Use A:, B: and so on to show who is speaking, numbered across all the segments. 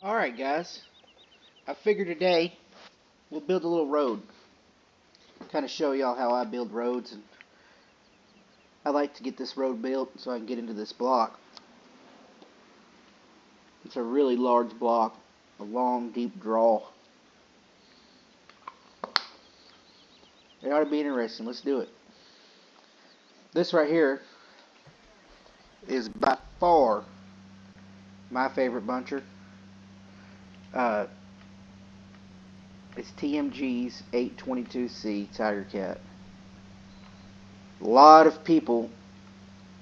A: Alright guys, I figured today we'll build a little road. Kind of show y'all how I build roads. And I like to get this road built so I can get into this block. It's a really large block, a long deep draw. It ought to be interesting. Let's do it. This right here is by far my favorite buncher. It's TMG's 822C Tiger Cat. A lot of people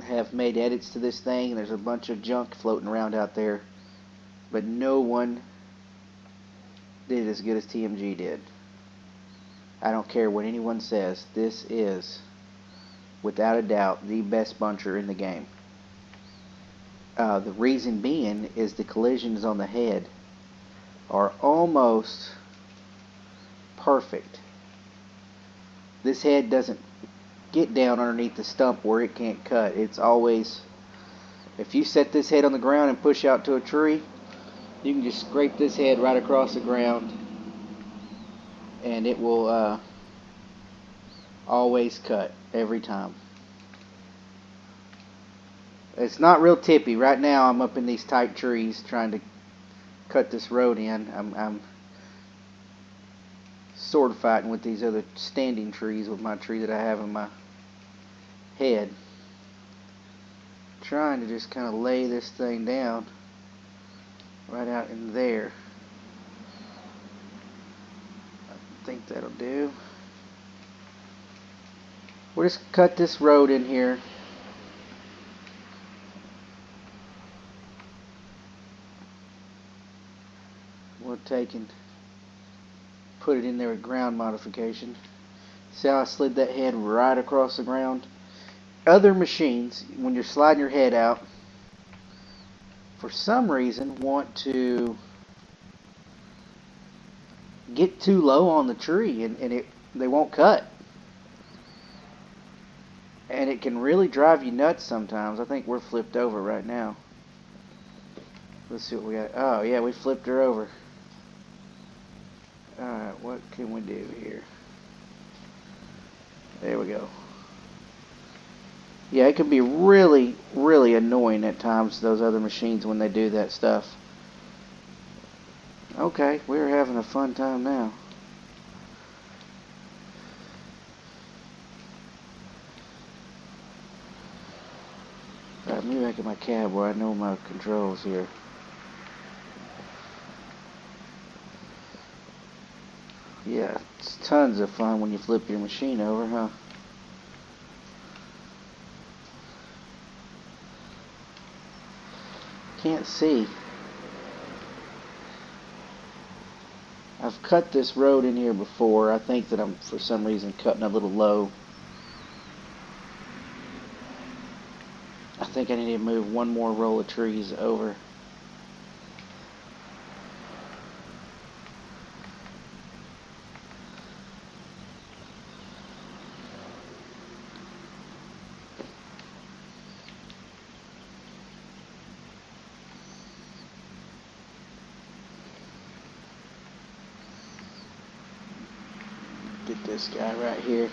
A: have made edits to this thing, and there's a bunch of junk floating around out there, but no one did it as good as TMG did. I don't care what anyone says, this is without a doubt the best buncher in the game. The reason being is the collisions on the head are almost perfect. This head doesn't get down underneath the stump where it can't cut. It's always, if you set this head on the ground and push out to a tree, you can just scrape this head right across the ground and it will always cut every time. It's not real tippy. Right now I'm up in these tight trees trying to cut this road in. I'm sword fighting with these other standing trees with my tree that I have in my head. Trying to just kind of lay this thing down right out in there. I think that'll do. We'll just cut this road in here. We'll take and put it in there with ground modification. See how I slid that head right across the ground? Other machines, when you're sliding your head out, for some reason want to get too low on the tree and they won't cut. And it can really drive you nuts sometimes. I think we're flipped over right now. Let's see what we got. Oh yeah, we flipped her over. Alright, what can we do here? There we go. Yeah, it can be really, really annoying at times, those other machines, when they do that stuff. Okay, we're having a fun time now. Alright, let me back at my cab where I know my controls here. Yeah, it's tons of fun when you flip your machine over, huh? Can't see. I've cut this road in here before. I think that I'm, for some reason, cutting a little low. I think I need to move one more row of trees over. Get this guy right here.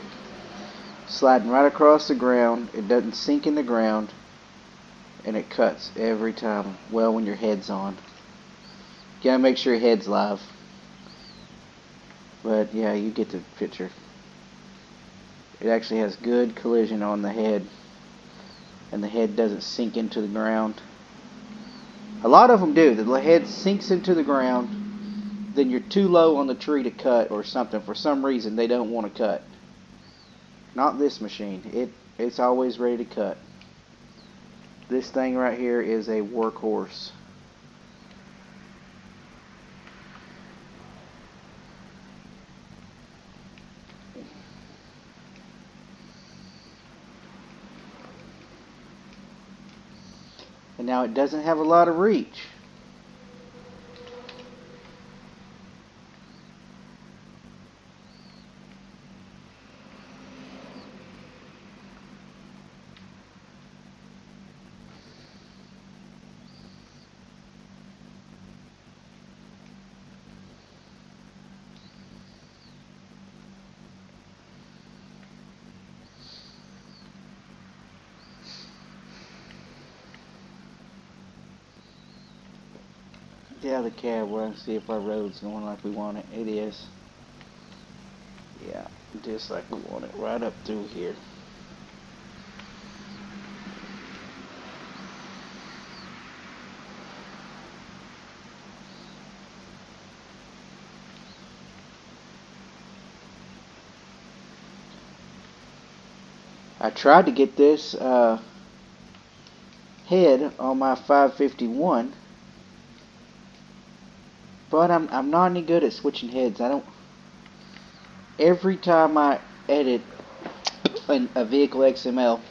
A: Sliding right across the ground. It doesn't sink in the ground. And it cuts every time. Well, when your head's on. You gotta make sure your head's live. But yeah, you get the picture. It actually has good collision on the head. And the head doesn't sink into the ground. A lot of them do. The head sinks into the ground. Then you're too low on the tree to cut or something. For some reason, they don't want to cut. Not this machine. It's always ready to cut. This thing right here is a workhorse. And now it doesn't have a lot of reach. Yeah, the cab. We're going to see if our road's going like we want it. It is. Yeah, just like we want it. Right up through here. I tried to get this head on my 551, but I'm not any good at switching heads. I don't. Every time I edit a vehicle XML,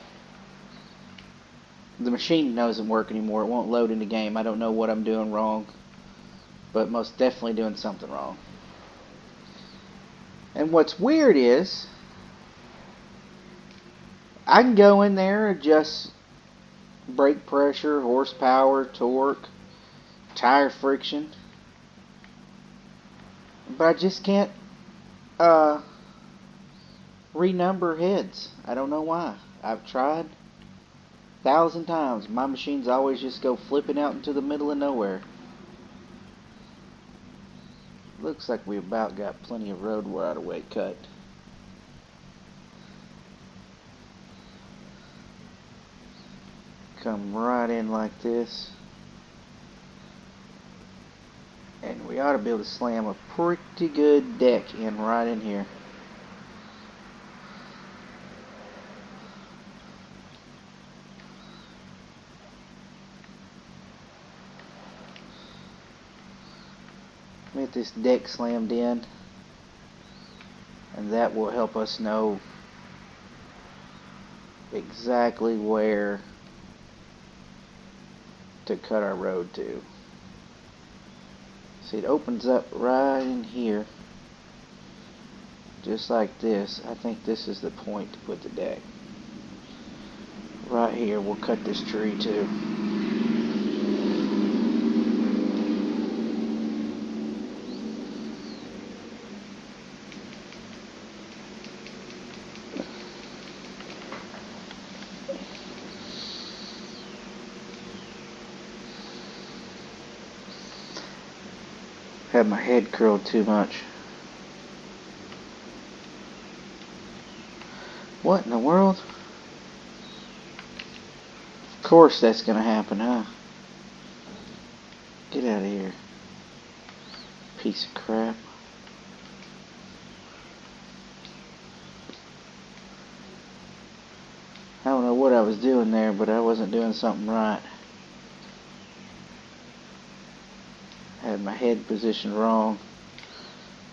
A: the machine doesn't work anymore. It won't load in the game. I don't know what I'm doing wrong, but most definitely doing something wrong. And what's weird is I can go in there, adjust brake pressure, horsepower, torque, tire friction, but I just can't renumber heads. I don't know why. I've tried 1,000 times. My machines always just go flipping out into the middle of nowhere. Looks like we about got plenty of road right away cut. Come right in like this. And we ought to be able to slam a pretty good deck in right in here. Get this deck slammed in, and that will help us know exactly where to cut our road to. See, it opens up right in here, just like this. I think this is the point to put the deck. Right here, we'll cut this tree too. Had my head curled too much. What in the world? Of course that's gonna happen, huh? Get out of here. Piece of crap. I don't know what I was doing there, but I wasn't doing something right. Had my head positioned wrong.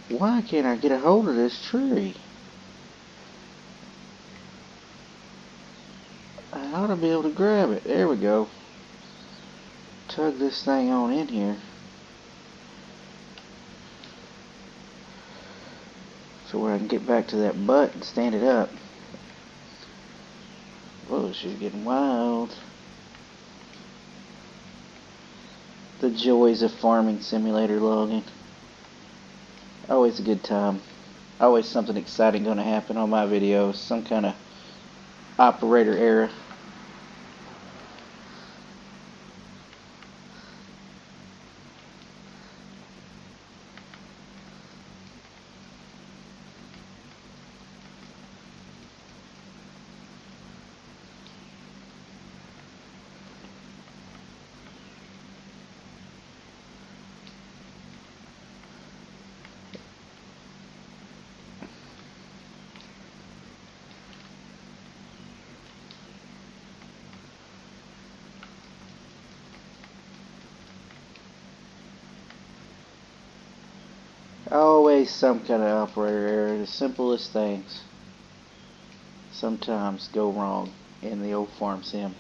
A: Why can't I get a hold of this tree? I ought to be able to grab it. There we go. Tug this thing on in here. So where I can get back to that butt and stand it up. Whoa, she's getting wild. The joys of farming simulator logging. Always a good time. Always something exciting going to happen on my videos. Some kind of operator error. Always some kind of operator error. The simplest things sometimes go wrong in the old farm sim.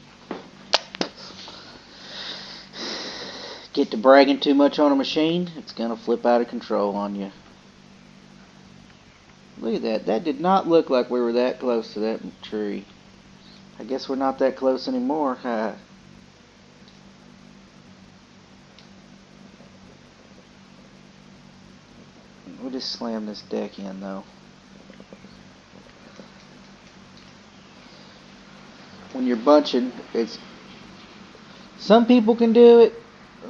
A: Get to bragging too much on a machine, it's gonna flip out of control on you. Look at that. That did not look like we were that close to that tree. I guess we're not that close anymore. We'll just slam this deck in though. When you're bunching, some people can do it,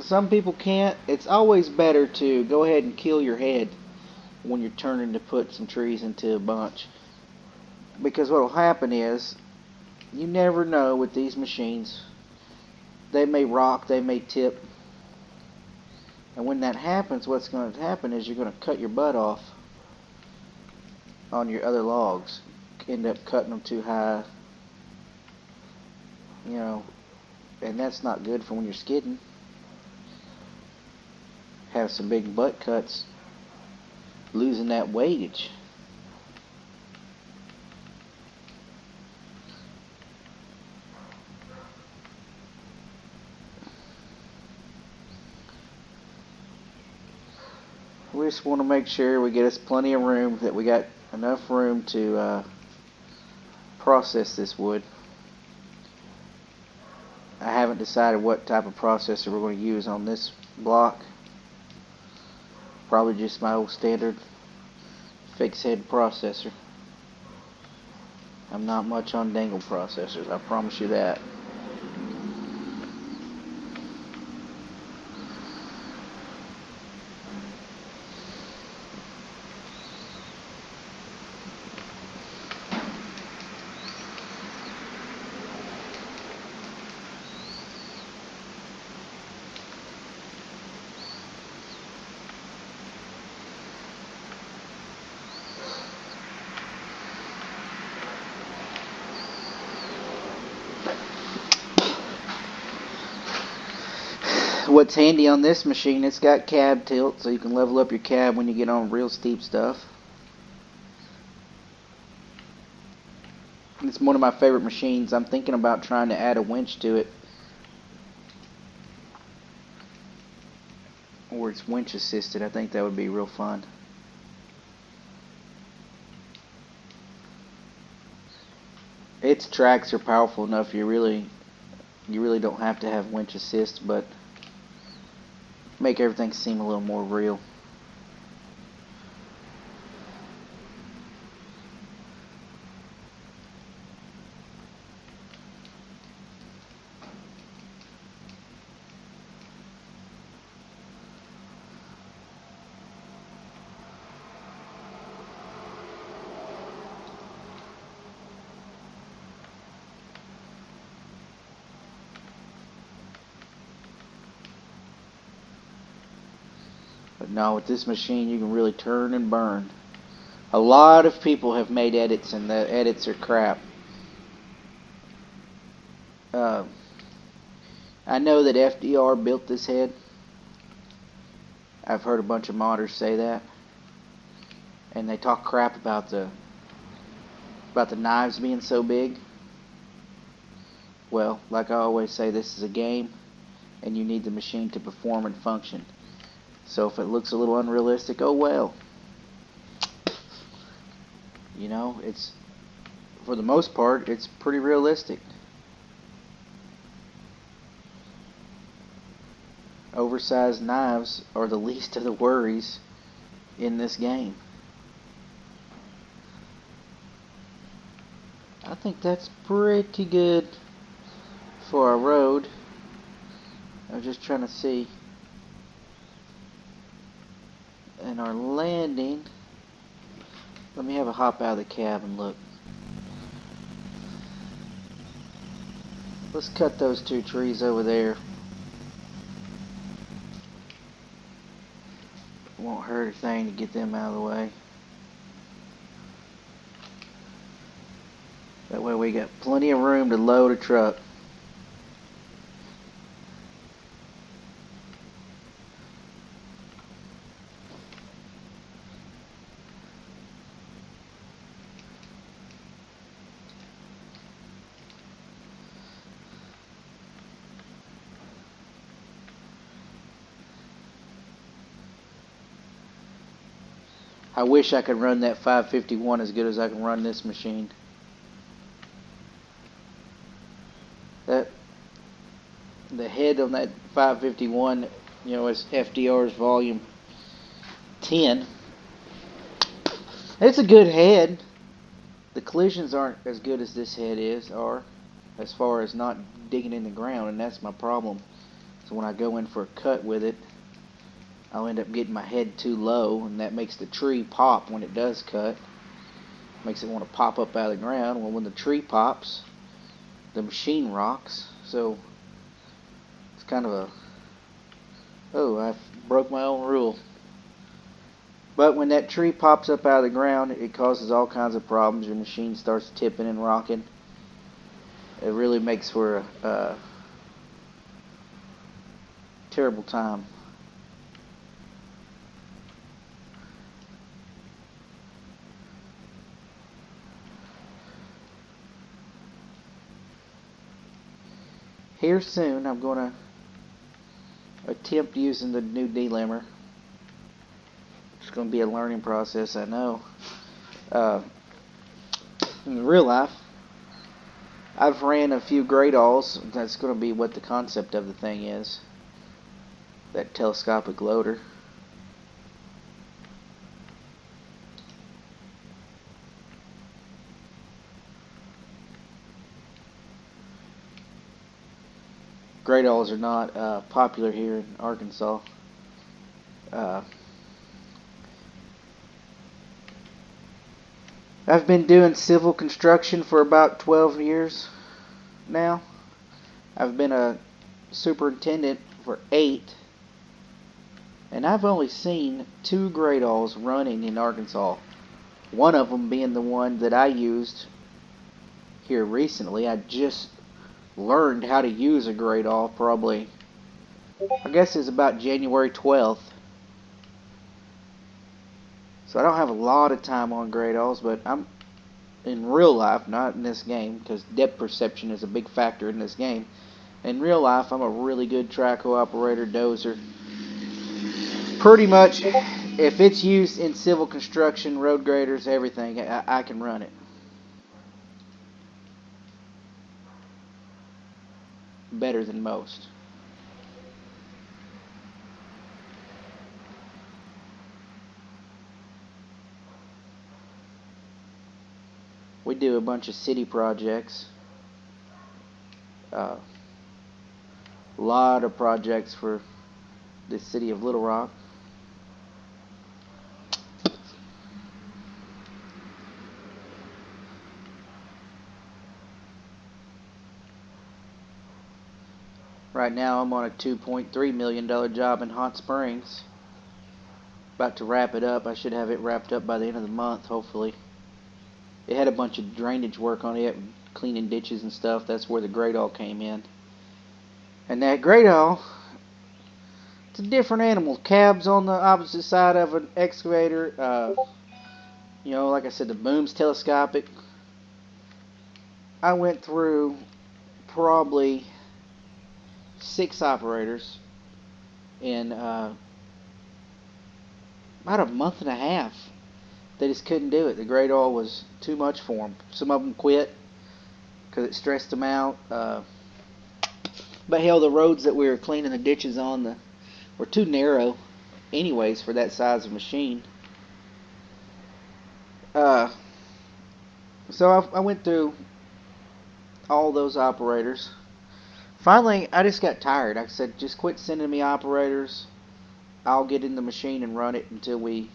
A: Some people can't. It's always better to go ahead and kill your head when you're turning to put some trees into a bunch. Because what will happen is, you never know with these machines. They may rock, they may tip. And when that happens, what's going to happen is you're going to cut your butt off on your other logs. End up cutting them too high. You know, and that's not good for when you're skidding. Have some big butt cuts, losing that weightage. We just want to make sure we get us plenty of room, that we got enough room to process this wood. I haven't decided what type of processor we're going to use on this block. Probably just my old standard fixed head processor. I'm not much on dangle processors, I promise you that. What's handy on this machine, it's got cab tilt, so you can level up your cab when you get on real steep stuff. It's one of my favorite machines. I'm thinking about trying to add a winch to it, or it's winch assisted. I think that would be real fun. Its tracks are powerful enough, you really don't have to have winch assist, but make everything seem a little more real. But no, with this machine you can really turn and burn. A lot of people have made edits, and the edits are crap. I know that FDR built this head. I've heard a bunch of modders say that, and they talk crap about the knives being so big. Well, like I always say, this is a game, and you need the machine to perform and function. So if it looks a little unrealistic, oh well. You know, it's, for the most part, it's pretty realistic. Oversized knives are the least of the worries in this game. I think that's pretty good for a road. I'm just trying to see. And our landing, let me have a hop out of the cab and look. Let's cut those two trees over there. Won't hurt a thing to get them out of the way. That way we got plenty of room to load a truck. I wish I could run that 551 as good as I can run this machine. The head on that 551, you know, is FDR's volume 10. It's a good head. The collisions aren't as good as this head is, or as far as not digging in the ground, and that's my problem. So when I go in for a cut with it, I'll end up getting my head too low, and that makes the tree pop when it does cut. Makes it want to pop up out of the ground. Well, when the tree pops, the machine rocks. So it's kind of a, oh, I broke my own rule. But when that tree pops up out of the ground, it causes all kinds of problems. Your machine starts tipping and rocking. It really makes for a terrible time. Here soon, I'm going to attempt using the new delimber. It's going to be a learning process, I know. In real life, I've ran a few Gradalls. That's going to be what the concept of the thing is. That telescopic loader. Gradalls are not popular here in Arkansas. I've been doing civil construction for about 12 years now. I've been a superintendent for 8. And I've only seen 2 Gradalls running in Arkansas. One of them being the one that I used here recently. I just learned how to use a Gradall probably, I guess it's about January 12th. So I don't have a lot of time on Gradalls, but I'm in real life, not in this game, because depth perception is a big factor in this game. In real life, I'm a really good trackhoe operator, dozer. Pretty much, if it's used in civil construction, road graders, everything, I can run it. Better than most. We do a bunch of city projects. A lot of projects for the city of Little Rock. Right now I'm on a $2.3 million job in Hot Springs. About to wrap it up. I should have it wrapped up by the end of the month, hopefully. It had a bunch of drainage work on it, cleaning ditches and stuff. That's where the Gradall came in. And that Gradall, it's a different animal. Cab's on the opposite side of an excavator. You know, like I said, the boom's telescopic. I went through probably 6 operators in about a month and a half. They just couldn't do it. The Gradall was too much for them. Some of them quit because it stressed them out. But hell, the roads that we were cleaning the ditches on were too narrow anyways for that size of machine. So I went through all those operators. Finally, I just got tired. I said, just quit sending me operators. I'll get in the machine and run it until we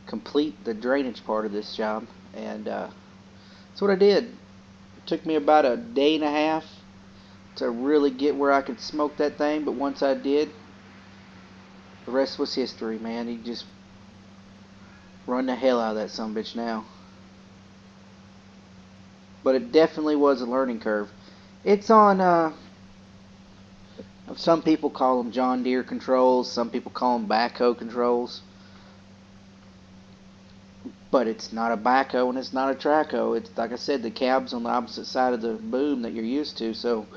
A: complete the drainage part of this job. And that's what I did. It took me about a day and a half to really get where I could smoke that thing, but once I did, the rest was history, man. You just run the hell out of that sumbitch now. But it definitely was a learning curve. It's on some people call them John Deere controls, some people call them backhoe controls. But it's not a backhoe and it's not a trackhoe. It's like I said, the cab's on the opposite side of the boom that you're used to, so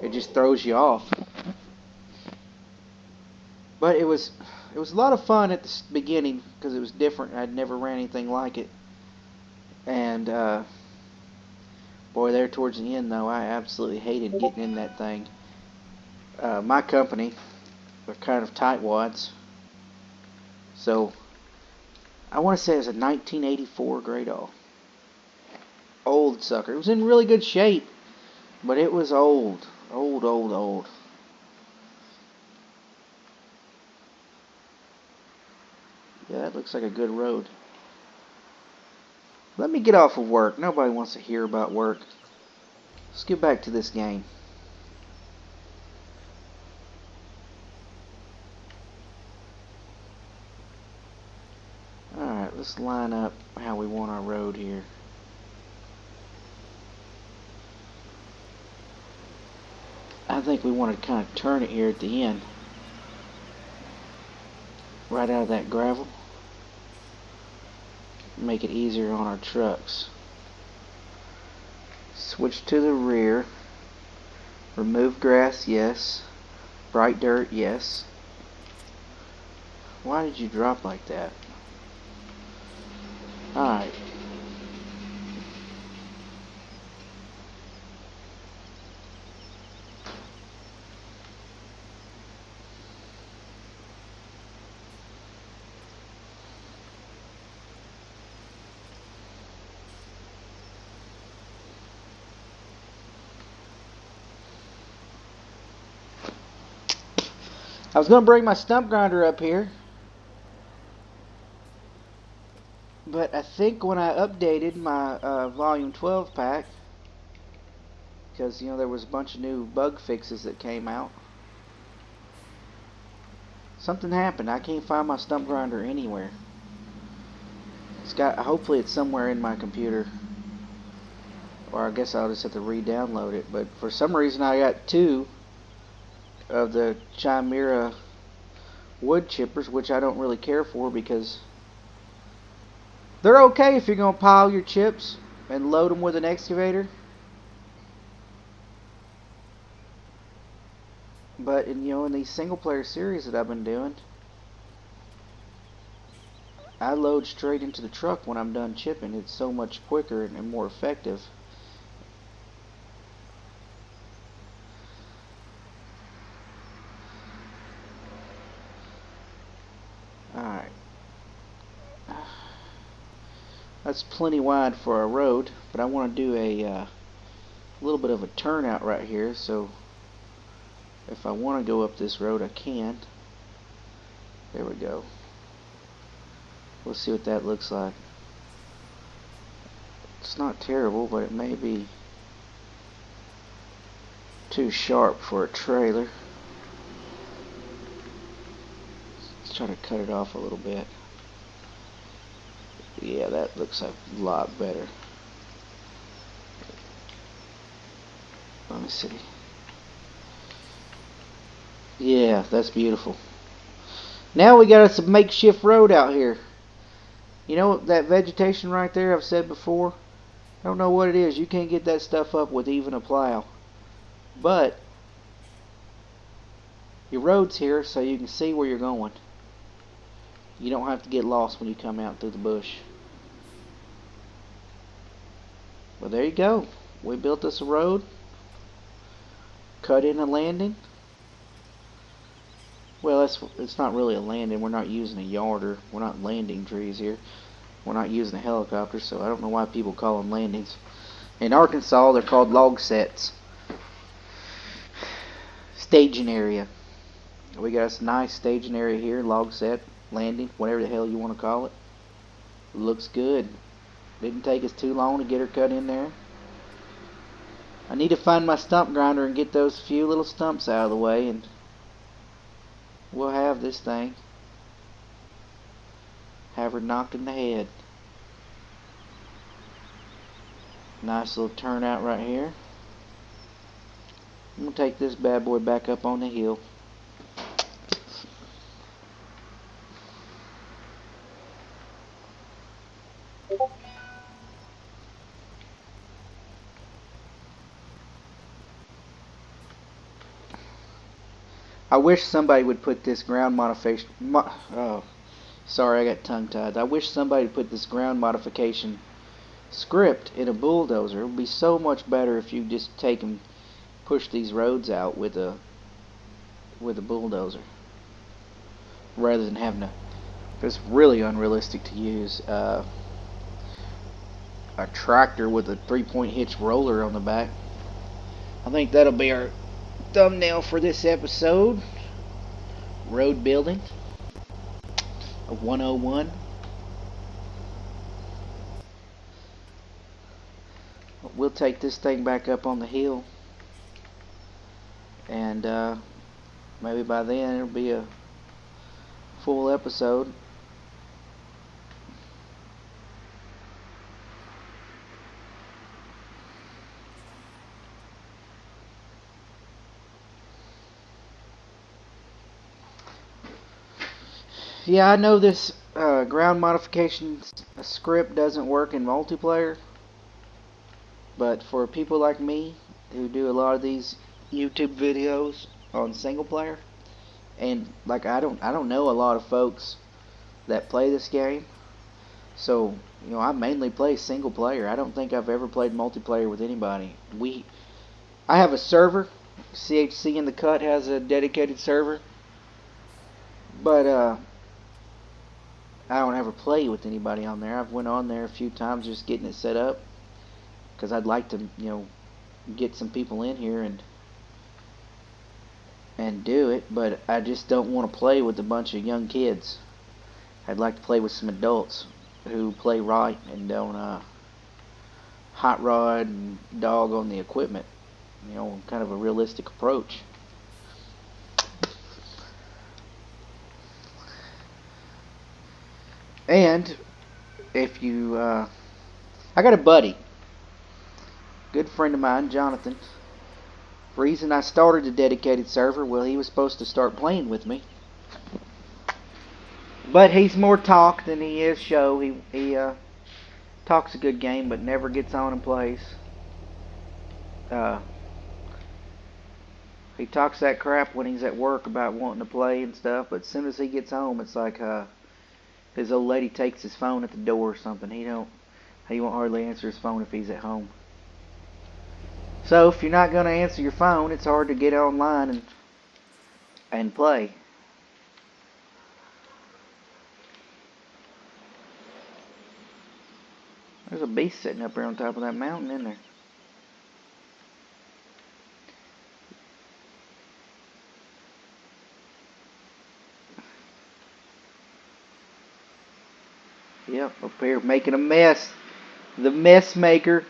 A: it just throws you off. But it was a lot of fun at the beginning because it was different. I'd never ran anything like it. And boy, there towards the end though, I absolutely hated getting in that thing. My company, they're kind of tightwads, so I want to say it was a 1984 Gradall. Old sucker. It was in really good shape, but it was old. Old. Yeah, that looks like a good road. Let me get off of work. Nobody wants to hear about work. Let's get back to this game. Alright, let's line up how we want our road here. I think we want to kind of turn it here at the end. Right out of that gravel. Make it easier on our trucks. Switch to the rear. Remove grass, yes. Bright dirt, yes. Why did you drop like that? Alright. I was going to bring my stump grinder up here, but I think when I updated my volume 12 pack, because there was a bunch of new bug fixes that came out, something happened. I can't find my stump grinder anywhere. Hopefully it's somewhere in my computer, or I guess I'll just have to re-download it. But for some reason I got two of the Chimera wood chippers, which I don't really care for because they're okay if you're going to pile your chips and load them with an excavator. But in these single player series that I've been doing, I load straight into the truck when I'm done chipping. It's so much quicker and more effective. Alright. That's plenty wide for a road, but I want to do a little bit of a turnout right here, so if I want to go up this road I can. There we go. We'll see what that looks like. It's not terrible, but it may be too sharp for a trailer. Let's try to cut it off a little bit. Yeah, that looks a lot better. Let me see. Yeah, that's beautiful. Now we got us a makeshift road out here. You know that vegetation right there I've said before? I don't know what it is. You can't get that stuff up with even a plow. But your road's here so you can see where you're going. You don't have to get lost when you come out through the bush. Well, there you go. We built us a road. Cut in a landing. Well, it's not really a landing. We're not using a yarder. We're not landing trees here. We're not using a helicopter, so I don't know why people call them landings. In Arkansas, they're called log sets. Staging area. We got us a nice staging area here, log set, landing, whatever the hell you want to call it. Looks good. Didn't take us too long to get her cut in there. I need to find my stump grinder and get those few little stumps out of the way, and we'll have this thing. Have her knocked in the head. Nice little turnout right here. I'm going to take this bad boy back up on the hill. I wish somebody would put this ground modification. Sorry, I got tongue-tied. I wish somebody would put this ground modification script in a bulldozer. It would be so much better if you just take and push these roads out with a bulldozer, rather than having to. It's really unrealistic to use a tractor with a 3-point hitch roller on the back. I think that'll be our thumbnail for this episode. Road building. a 101. We'll take this thing back up on the hill, and maybe by then it'll be a full episode. Yeah, I know this ground modification script doesn't work in multiplayer, but for people like me who do a lot of these YouTube videos on single player, and like I don't know a lot of folks that play this game, so I mainly play single player. I don't think I've ever played multiplayer with anybody. I have a server. CHC in the Cut has a dedicated server, but I don't ever play with anybody on there. I've went on there a few times just getting it set up because I'd like to, get some people in here and do it, but I just don't want to play with a bunch of young kids. I'd like to play with some adults who play right and don't hot rod and dog on the equipment. Kind of a realistic approach. And if you, I got a buddy, good friend of mine, Jonathan. Reason I started a dedicated server, well, he was supposed to start playing with me, but he's more talk than he is show. He talks a good game, but never gets on and plays. He talks that crap when he's at work about wanting to play and stuff, but as soon as he gets home, it's like his old lady takes his phone at the door or something. He won't hardly answer his phone if he's at home. So if you're not going to answer your phone, it's hard to get online and play. There's a beast sitting up there on top of that mountain, isn't there? Yep, up here making a mess. The mess maker.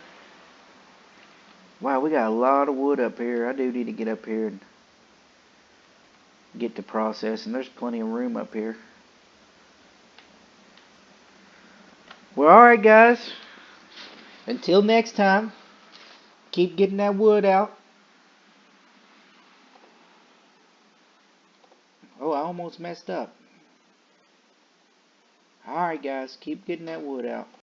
A: Wow, we got a lot of wood up here. I do need to get up here and get to processing. There's plenty of room up here. Well, alright guys. Until next time, keep getting that wood out. Oh, I almost messed up. Alright guys, keep getting that wood out.